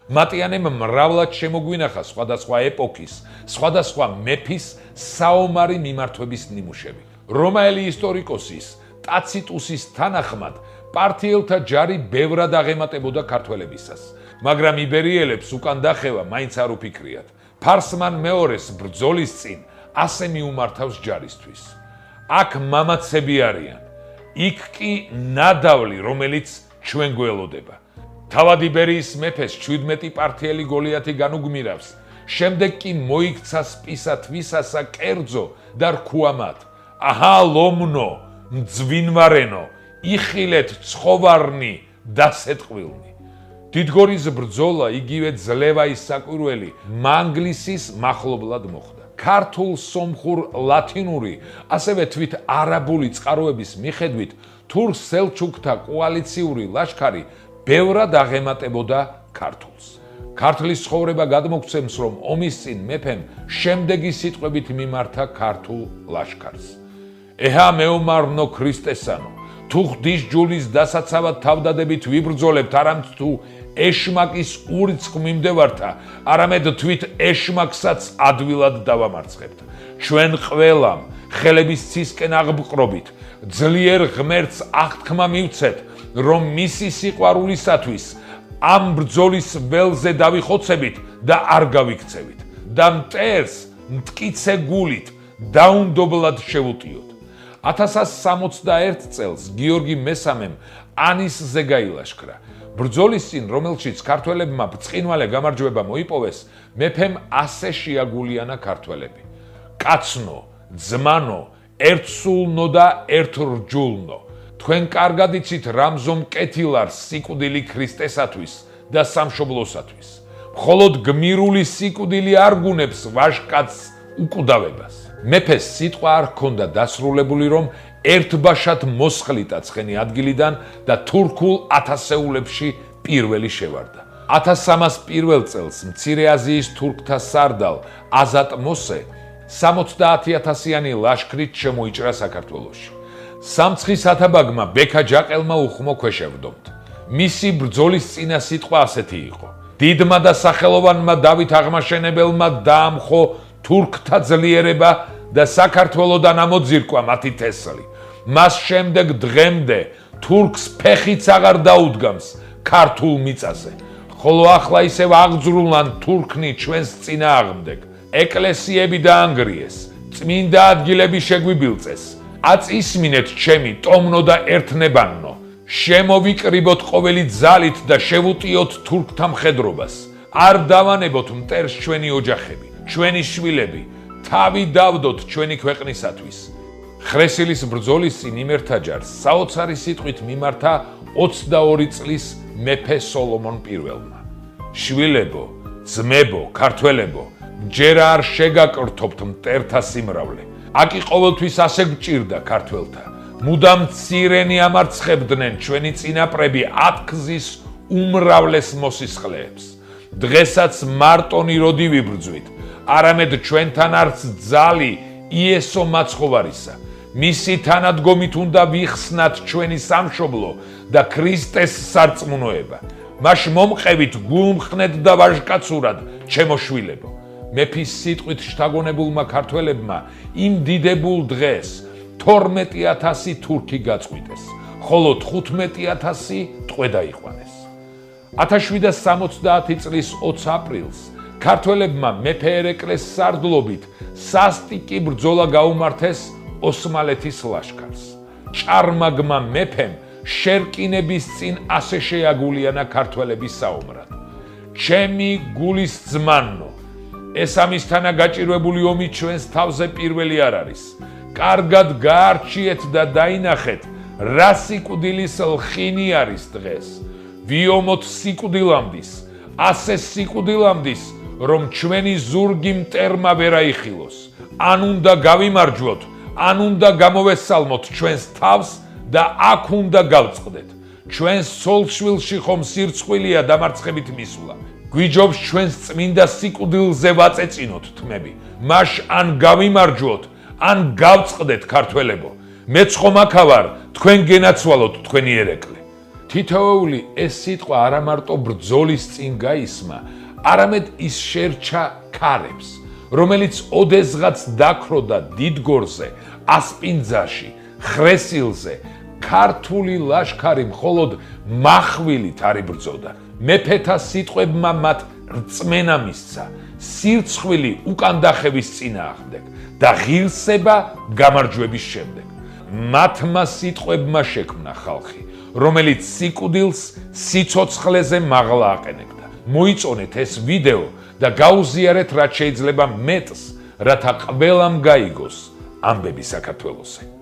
მატიანემ მრავლად შემოგვინახა სხვადასხვა ეპოქის, სხვადასხვა მეფის საომარი მიმართვების ნიმუშები. რომაელი ისტორიკოსის ტაციტუსის თანახმად პართიელთა ჯარი ბევრად აღემატებოდა ქართველებისას, მაგრამ იბერიელებს უკან დახევა მაინც არ უფიქრიათ. ფარსმან მეორეს ბრძოლის წინ ასე მიუმართავს ჯარისთვის. აქ მამაცები არიან, იქ კი ნადავლი, რომელიც ჩვენ გველოდება. თავად იბერიის მეფეს 17 პართიელი გოლიათი განუგმირავს, შემდეგ კი მოიქცა სპისა თვისასა კერძო და რქუა მათ. აჰა ლომნო, მძვინვარენო, იხილეთ ცხოვარნი დასეტყვილნი. დიდგორის ბრძოლა იგივე ძლევაის საკვირველი მანგლისის მახლობლად მოხდა. ქართულ, სომხურ, ლათინური, ასევე თვით არაბული წყაროების მიხედვით თურქ-სელჩუკთა კოალიციური ლაშქარი ბევრად აღემატებოდა ქართულს. ქართლის ცხოვრება გადმოგცემს, რომ ომის წინ მეფემ შემდეგი სიტყვებით მიმართა ქართულ ლაშქარს. ეჰა მეომარნო ქრისტესანო, თუ ღვთის ჯულის დასაცავად თავდადებით ვიბრძოლებთ, არამედ თუ ეშმაკის ურიცხ მიმდევართა, არამედ თვით ეშმაკსაც ადვილად დავამარცხებთ. ჩვენ ყველამ ხელების ცისკენ აღბყრობით, ძლიერ ღმერთს აღთქმა მივცეთ, რომ მისი სიყვარულისათვის ამ ბრძოლის ველზე დავიხოცებით და არ გავიქცევით და მტერს მტკიცე გულით დაუნდობლად შევუტიოთ. 1061 წელს გიორგი მესამემ ანისზე გაილაშქრა. ბრძოლის წინ, რომელშიც ქართველებმა ბრწყინვალე გამარჯვება მოიპოვეს, მეფემ ასე შეაგულიანა ქართველები. კაცნო, ძმანო, ერთსულნო და ერთრჯულნო. თქვენ კარგად იცით რამზომ კეთილარს სიკვდილი ქრისტესათვის და სამშობლოსათვის. მხოლოდ გმირული სიკვდილი არ გუნებს ვაჟკაცს უკვდავებას. მეფეს სიტყვა არ ჰქონდა დასრულებული, რომ ერთბაშად მოსხლიტა ცხენი ადგილიდან და თურქულ ათასეულებში პირველი შევარდა. 1301 წელს მცირე აზიის თურქთა სარდალ აზატ მოსე 70,000-იანი ლაშქრით შემოიჭრა საქართველოში. სამცხის ათაბაგმა ბექა ჯაყელმა უხმო ქვეშევდომთ. მისი ბრძოლის წინა სიტყვა ასეთი იყო: დიდმა და სახელოვანმა დავით აღმაშენებელმა დაამხო თურქთა ძლიერება და საქართველოდან ამოძირკვა მათი თესლი. მას შემდეგ დღემდე თურქს ფეხიც აღარ დაუდგამს ქართულ მიწაზე. ხოლო ახლა ისევ აღძრულან თურქნი ჩვენს წინააღმდეგ. ეკლესიები დაანგრიეს, წმინდა ადგილები შეგვიბილწეს. აწისმინეთ ჩემი ტომნო და ერთნებანნო. შემოვიკრიბოთ ყოველი ძალით და შევუტიოთ თურქთა მხედრობას. არ დავანებოთ მტერს ჩვენი ოჯახები, ჩვენი შვილები, თავი დავდოთ ჩვენი ქვეყნისათვის. ხრესილის ბრძოლის წინ იმერთა ჯარს საოცარი სიტყვით მიმართა 22 წლის მეფე სოლომონ პირველმა. შვილებო, ძმებო, ქართველებო, ჯერ არ შეგაკრთობთ მტერთა სიმრავლე. აკი ყოველთვის ასე გჭირდა ქართველთა. მუდამ ცირენი ამარცხებდნენ ჩვენი წინაპრები ათგზის უმრავლეს მოსისხლეებს. დღესაც მარტონი როდი ვიბრძვით, არამედ ჩვენთან არც ძალი იესო მაცხოვარისა. მისი თანადგომით უნდა ვიხსნათ ჩვენი სამშობლო და ქრისტეს სარწმუნოება. მას მომყევით გულმხნედ და ვაჟკაცურად, ჩემო შვილებო. მეფის სიტყვით შთაგონებულმა ქართველებმა იმ დიდებულ დღეს 12,000 თურქი გაწყვიტეს, ხოლო 15,000 ტყვე დაიყვანეს. 1770 წლის 20 აპრილს ქართველებმა მეფე ერეკლეს სარდლობით სასტიკი ბრძოლა გაუმართეს ოსმალეთის ლაშქარს. ჭარმაგმა მეფემ შერკინების წინ ასე შეაგულიანა ქართველების საომრად. ჩემი გულის ძმანო, ეს ამისთანა გაჭირვებული ომი ჩვენს თავზე პირველი არ არის. კარგად გაარჩიეთ და დაინახეთ, რა სიკვდილის ლხინი არის დღეს. ვიომოთ სიკვდილამდის, ასე სიკვდილამდის, რომ ჩვენი ზურგი მტერმა ვერ აიხილოს. ან უნდა გავიმარჯვოთ, ან უნდა გამოვესალმოთ ჩვენს თავს და აქ უნდა გავწყდეთ. ჩვენს ცოლ-შვილში ხომ სირცხვილია დამარცხებით მისვლა. გვიჯობს ჩვენს წმინდა სიკვდილზე ვაწეწინოთ თმები. მაშ ან გავიმარჯვოთ, ან გავწყდეთ ქართველებო. მეც ხომ აქ ვარ, თქვენ გენაცვალოთ თქვენი ერეკლე. თითოეული ეს სიტყვა არა მარტო ბრძოლის წინ გაისმა, არამედ ის შერჩა ქარებს, რომელიც ოდესღაც დაქროდა დიდგორზე, ასპინძაში, ხრესილზე, ქართული ლაშქარი მხოლოდ מחვილით არ იბრძოდა. მეფეთა სიტყვებმა მათ რწმენა მისცა, სირცხვილი უკან დახევის წინააღმდეგ და ღირსება გამარჯვების შემდეგ. მათმა სიტყვებმა შექმნა ხალხი, რომელიც სიკვდილს სიცოცხლეზე მაღლა აყენებდა. მოიწონეთ ეს ვიდეო და გაუზიარეთ რაც შეიძლება მეტს, რათა ყველამ გაიგოს ამბები საქართველოსზე.